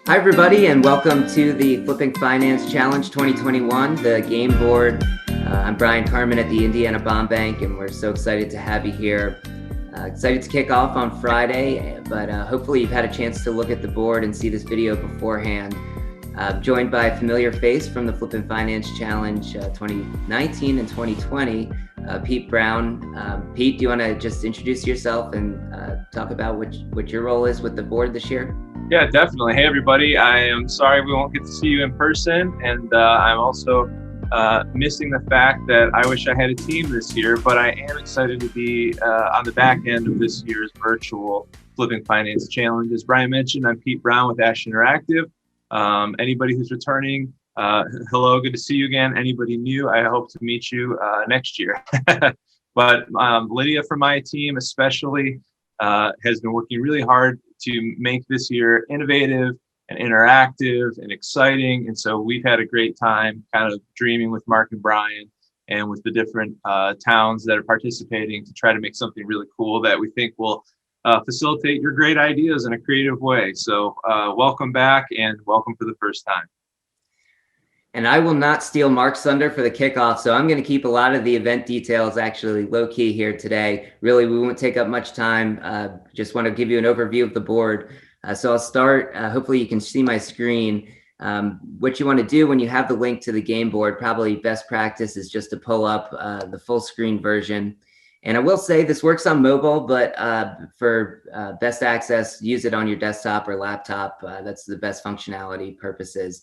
Hi, everybody, and welcome to the Flipping Finance Challenge 2021, the game board. I'm Brian Carmen at the Indiana Bond Bank, and we're so excited to have you here. Excited to kick off on Friday, but hopefully you've had a chance to look at the board and see this video beforehand. Joined by a familiar face from the Flipping Finance Challenge 2019 and 2020, Pete Brown. Pete, do you want to just introduce yourself and talk about what your role is with the board this year? Yeah, definitely. Hey, everybody. I am sorry we won't get to see you in person. And I'm also missing the fact that I wish I had a team this year, but I am excited to be on the back end of this year's virtual Flipping Finance Challenge. As Brian mentioned, I'm Pete Brown with Ash Interactive. Anybody who's returning, hello, good to see you again. Anybody new, I hope to meet you next year. But Lydia from my team especially has been working really hard to make this year innovative and interactive and exciting. And so we've had a great time kind of dreaming with Mark and Brian and with the different towns that are participating to try to make something really cool that we think will facilitate your great ideas in a creative way. So welcome back and welcome for the first time. And I will not steal Mark's thunder for the kickoff, so I'm going to keep a lot of the event details actually low-key here today. Really, we won't take up much time. Just want to give you an overview of the board. So I'll start. Hopefully you can see my screen. What you want to do when you have the link to the game board, probably best practice is just to pull up the full screen version. And I will say this works on mobile, but for best access, use it on your desktop or laptop. That's the best functionality purposes.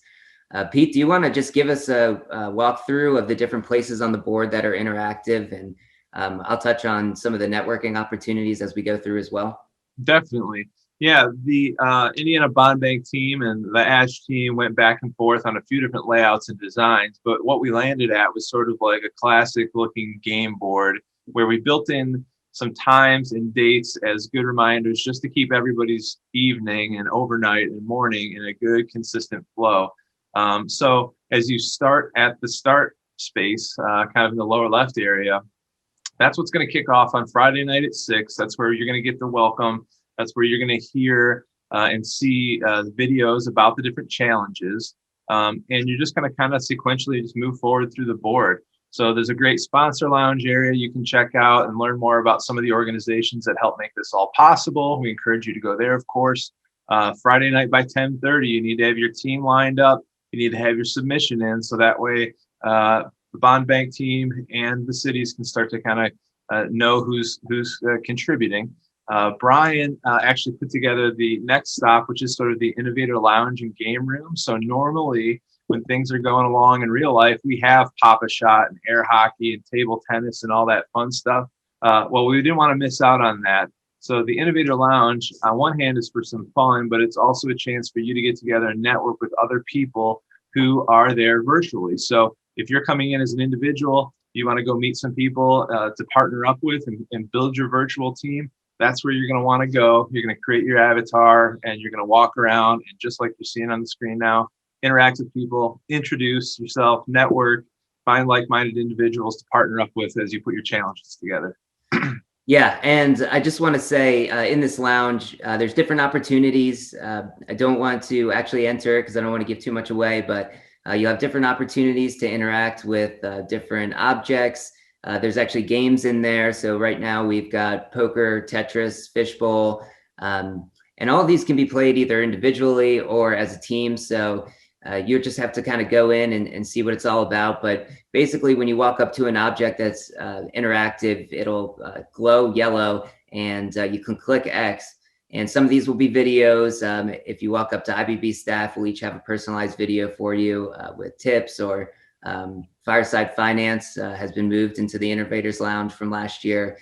Pete, do you want to just give us a walkthrough of the different places on the board that are interactive? And I'll touch on some of the networking opportunities as we go through as well. Definitely. Yeah, the Indiana Bond Bank team and the Ash team went back and forth on a few different layouts and designs, but what we landed at was sort of like a classic looking game board where we built in some times and dates as good reminders just to keep everybody's evening and overnight and morning in a good consistent flow. So as you start at the start space, kind of in the lower left area, that's what's going to kick off on Friday night at 6. That's where you're going to get the welcome. That's where you're going to hear and see videos about the different challenges. And you're just going to kind of sequentially just move forward through the board. So there's a great sponsor lounge area you can check out and learn more about some of the organizations that help make this all possible. We encourage you to go there, of course. Friday night by 10:30, you need to have your team lined up. You need to have your submission in so that way the bond bank team and the cities can start to kind of know who's contributing. Brian actually put together the next stop, which is sort of the innovator lounge and game room. So normally when things are going along in real life, we have Pop-A-Shot and air hockey and table tennis and all that fun stuff. Well, we didn't want to miss out on that. So the Innovator Lounge, on one hand, is for some fun, but it's also a chance for you to get together and network with other people who are there virtually. So if you're coming in as an individual, you want to go meet some people to partner up with and build your virtual team, that's where you're going to want to go. You're going to create your avatar and you're going to walk around and just like you're seeing on the screen now, interact with people, introduce yourself, network, find like-minded individuals to partner up with as you put your challenges together. Yeah, and I just want to say in this lounge, there's different opportunities. I don't want to actually enter it because I don't want to give too much away, but you'll have different opportunities to interact with different objects. There's actually games in there. So right now we've got poker, Tetris, fishbowl, and all of these can be played either individually or as a team. So you just have to kind of go in and see what it's all about. But basically, when you walk up to an object that's interactive, it'll glow yellow and you can click X. And some of these will be videos. If you walk up to IBB staff, we'll each have a personalized video for you with tips or Fireside Finance has been moved into the Innovators Lounge from last year.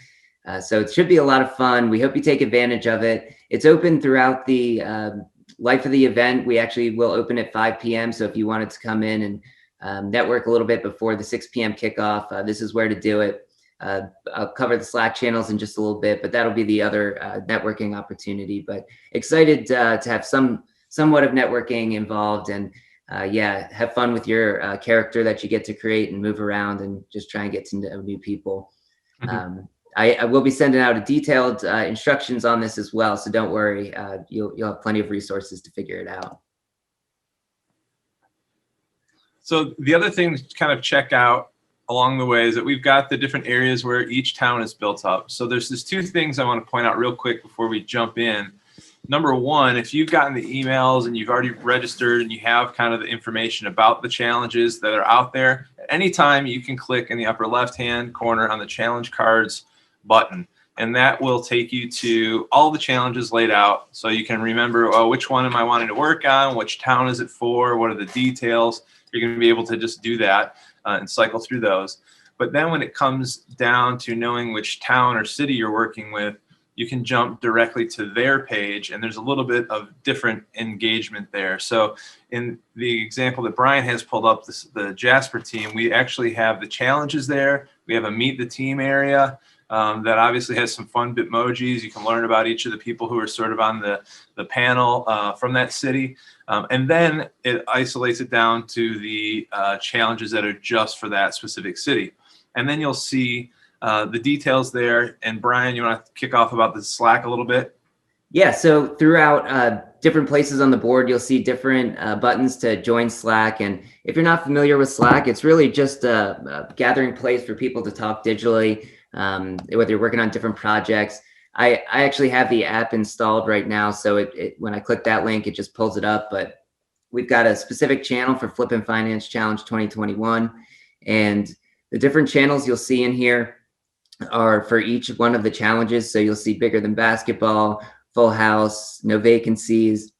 So it should be a lot of fun. We hope you take advantage of it. It's open throughout the life of the event. We actually will open at 5 p.m. So if you wanted to come in and network a little bit before the 6 p.m. kickoff, this is where to do it. I'll cover the Slack channels in just a little bit, but that'll be the other networking opportunity. But excited to have somewhat of networking involved and yeah, have fun with your character that you get to create and move around and just try and get to know new people. Mm-hmm. I will be sending out a detailed instructions on this as well, so don't worry. You'll have plenty of resources to figure it out. So the other thing to kind of check out along the way is that we've got the different areas where each town is built up. So there's these two things I want to point out real quick before we jump in. Number one, if you've gotten the emails and you've already registered and you have kind of the information about the challenges that are out there, at any time you can click in the upper left-hand corner on the challenge cards button. And that will take you to all the challenges laid out. So you can remember, oh, which one am I wanting to work on? Which town is it for? What are the details? You're going to be able to just do that and cycle through those. But then when it comes down to knowing which town or city you're working with, you can jump directly to their page, and there's a little bit of different engagement there. So in the example that Brian has pulled up, the Jasper team, we actually have the challenges there. We have a meet the team area that obviously has some fun Bitmojis. You can learn about each of the people who are sort of on the panel from that city. And then it isolates it down to the challenges that are just for that specific city. And then you'll see the details there. And Brian, you want to kick off about the Slack a little bit? Yeah, so throughout different places on the board, you'll see different buttons to join Slack. And if you're not familiar with Slack, it's really just a gathering place for people to talk digitally, whether you're working on different projects. I actually have the app installed right now. So when I click that link, it just pulls it up. But we've got a specific channel for Flippin' Finance Challenge 2021. And the different channels you'll see in here are for each one of the challenges. So you'll see Bigger Than Basketball, Full House, No Vacancies.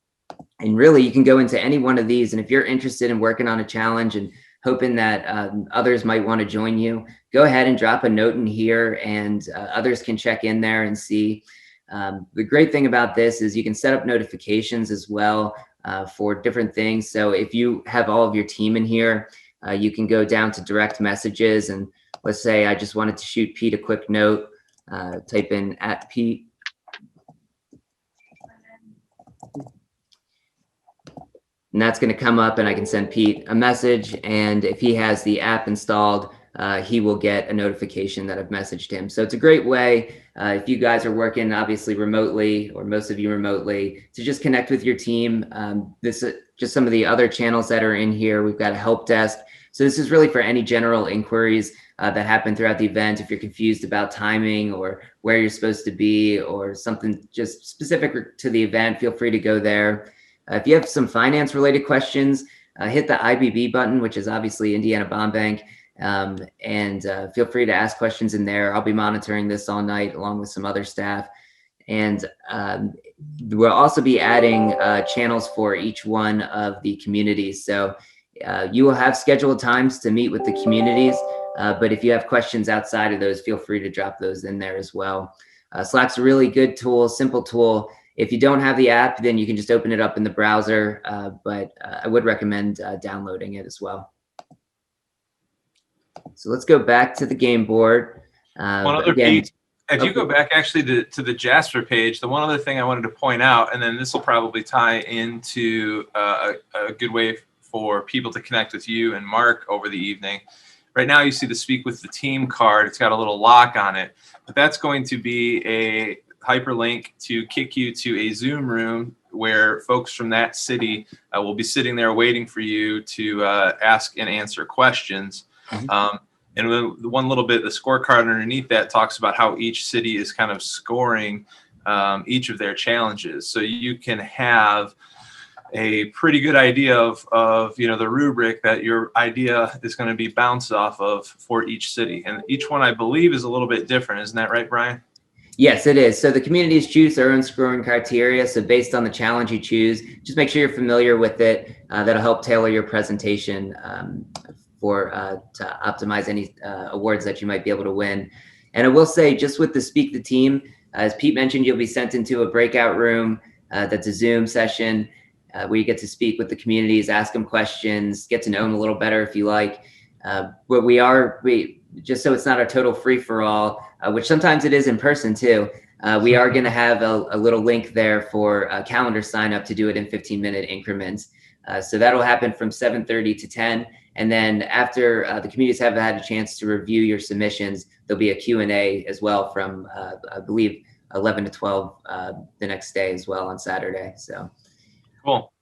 And really, you can go into any one of these. And if you're interested in working on a challenge and hoping that others might want to join you, go ahead and drop a note in here, and others can check in there and see. The great thing about this is you can set up notifications as well for different things. So if you have all of your team in here, you can go down to direct messages, and let's say I just wanted to shoot Pete a quick note, type in @Pete. And that's going to come up, and I can send Pete a message. And if he has the app installed, he will get a notification that I've messaged him. So it's a great way, if you guys are working obviously remotely, or most of you remotely, to just connect with your team. This is just some of the other channels that are in here. We've got a help desk. So this is really for any general inquiries that happen throughout the event. If you're confused about timing or where you're supposed to be or something just specific to the event, feel free to go there. If you have some finance related questions, hit the IBB button, which is obviously Indiana Bond Bank, and feel free to ask questions in there. I'll be monitoring this all night along with some other staff. And we'll also be adding channels for each one of the communities. So you will have scheduled times to meet with the communities, but if you have questions outside of those, feel free to drop those in there as well. Slack's a really good tool, simple tool. If you don't have the app, then you can just open it up in the browser, but I would recommend downloading it as well. So let's go back to the game board. One other piece, if you go back actually to the Jasper page, the one other thing I wanted to point out, and then this will probably tie into a good way for people to connect with you and Mark over the evening. Right now you see the Speak with the Team card. It's got a little lock on it, but that's going to be a hyperlink to kick you to a Zoom room where folks from that city will be sitting there waiting for you to ask and answer questions. Mm-hmm. And the one little bit, the scorecard underneath that talks about how each city is kind of scoring each of their challenges. So you can have a pretty good idea of the rubric that your idea is going to be bounced off of for each city. And each one, I believe, is a little bit different. Isn't that right, Brian? Yes, it is. So the communities choose their own scoring criteria. So based on the challenge you choose, just make sure you're familiar with it. That'll help tailor your presentation to optimize any awards that you might be able to win. And I will say, just with the Speak the Team, as Pete mentioned, you'll be sent into a breakout room that's a Zoom session where you get to speak with the communities, ask them questions, get to know them a little better if you like. But we just so it's not a total free for all, which sometimes it is in person too. We are going to have a little link there for a calendar sign up to do it in 15-minute increments. So that'll happen from 7:30 to 10. And then after the communities have had a chance to review your submissions, there'll be a Q&A as well from, I believe, 11 to 12 the next day as well on Saturday. So cool.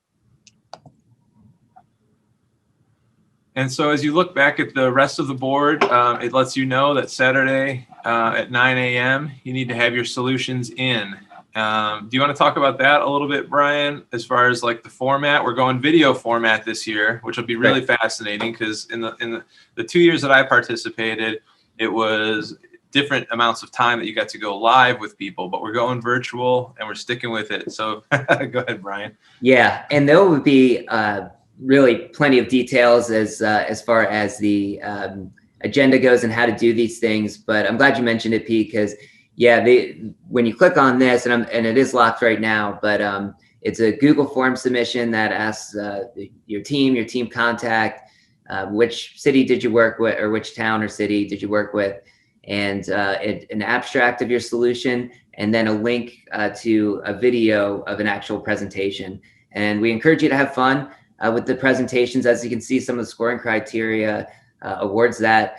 And so as you look back at the rest of the board, it lets you know that Saturday at 9 a.m. you need to have your solutions in. Do you want to talk about that a little bit, Brian, as far as like the format? We're going video format this year, which will be really fascinating, because in the 2 years that I participated, it was different amounts of time that you got to go live with people, but we're going virtual and we're sticking with it. So go ahead, Brian. Yeah, and there will be really plenty of details as far as the agenda goes and how to do these things. But I'm glad you mentioned it, Pete, because yeah, when you click on this, and it is locked right now, but it's a Google form submission that asks your team contact, which city did you work with, or which town or city did you work with, and an abstract of your solution, and then a link to a video of an actual presentation. And we encourage you to have fun with the presentations. As you can see, some of the scoring criteria awards that.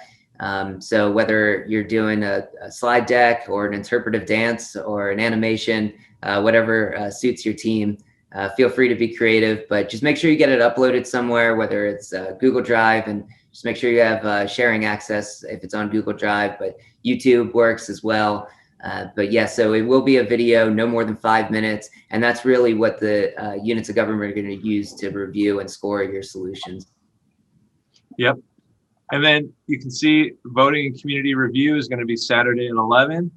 So whether you're doing a slide deck or an interpretive dance or an animation, whatever suits your team, feel free to be creative, but just make sure you get it uploaded somewhere, whether it's Google Drive, and just make sure you have sharing access if it's on Google Drive, but YouTube works as well. But yeah, so it will be a video, no more than 5 minutes. And that's really what the units of government are going to use to review and score your solutions. Yep. And then you can see voting and community review is going to be Saturday at 11.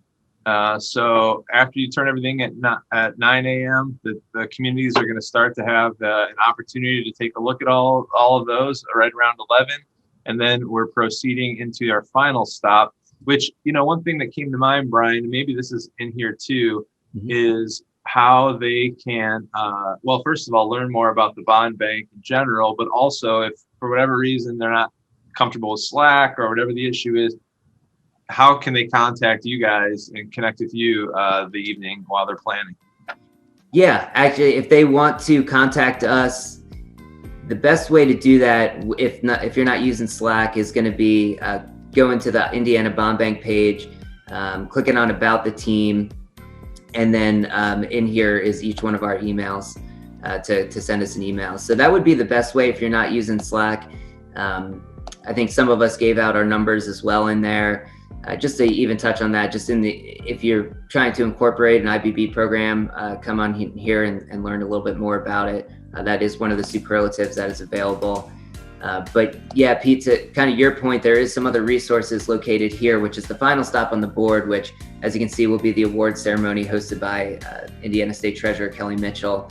So after you turn everything at 9 a.m., the communities are going to start to have an opportunity to take a look at all of those right around 11. And then we're proceeding into our final stop, which, one thing that came to mind, Brian, and maybe this is in here too, is how they can, well, first of all, learn more about the bond bank in general, but also if for whatever reason they're not comfortable with Slack or whatever the issue is, how can they contact you guys and connect with you the evening while they're planning? Yeah, actually, if they want to contact us, the best way to do that, if you're not using Slack, is going to be going to the Indiana Bond Bank page, clicking on About the Team, and then in here is each one of our emails to send us an email. So that would be the best way if you're not using Slack. I think some of us gave out our numbers as well in there. Just to even touch on that, if you're trying to incorporate an IBB program, come on here and learn a little bit more about it. That is one of the superlatives that is available. But yeah, Pete, to kind of your point, there is some other resources located here, which is the final stop on the board, which, as you can see, will be the award ceremony hosted by Indiana State Treasurer Kelly Mitchell.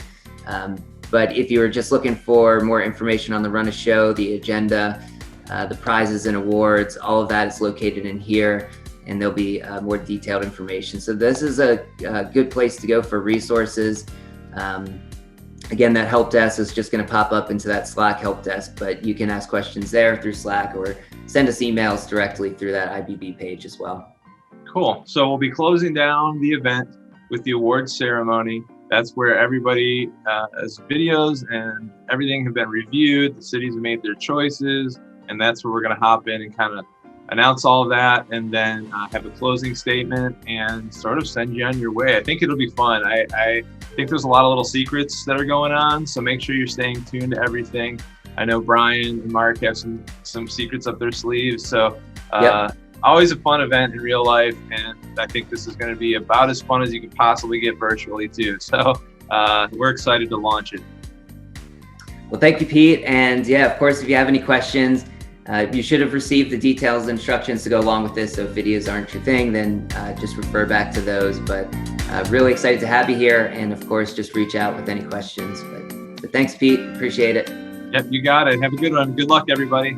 But if you were just looking for more information on the run of show, the agenda, the prizes and awards, all of that is located in here, and there'll be more detailed information. So this is a good place to go for resources. Again, that help desk is just going to pop up into that Slack help desk, but you can ask questions there through Slack or send us emails directly through that IBB page as well. Cool. So we'll be closing down the event with the awards ceremony. That's where everybody has videos and everything have been reviewed. The cities have made their choices, and that's where we're going to hop in and kind of announce all of that, and then have a closing statement and sort of send you on your way. I think it'll be fun. I think there's a lot of little secrets that are going on, so make sure you're staying tuned to everything. I know Brian and Mark have some secrets up their sleeves, so always a fun event in real life, and I think this is going to be about as fun as you could possibly get virtually too. So we're excited to launch it. Well, thank you, Pete. And yeah, of course, if you have any questions, you should have received the details and instructions to go along with this. So if videos aren't your thing, then just refer back to those. But really excited to have you here. And of course, just reach out with any questions. But thanks, Pete. Appreciate it. Yep, you got it. Have a good one. Good luck, everybody.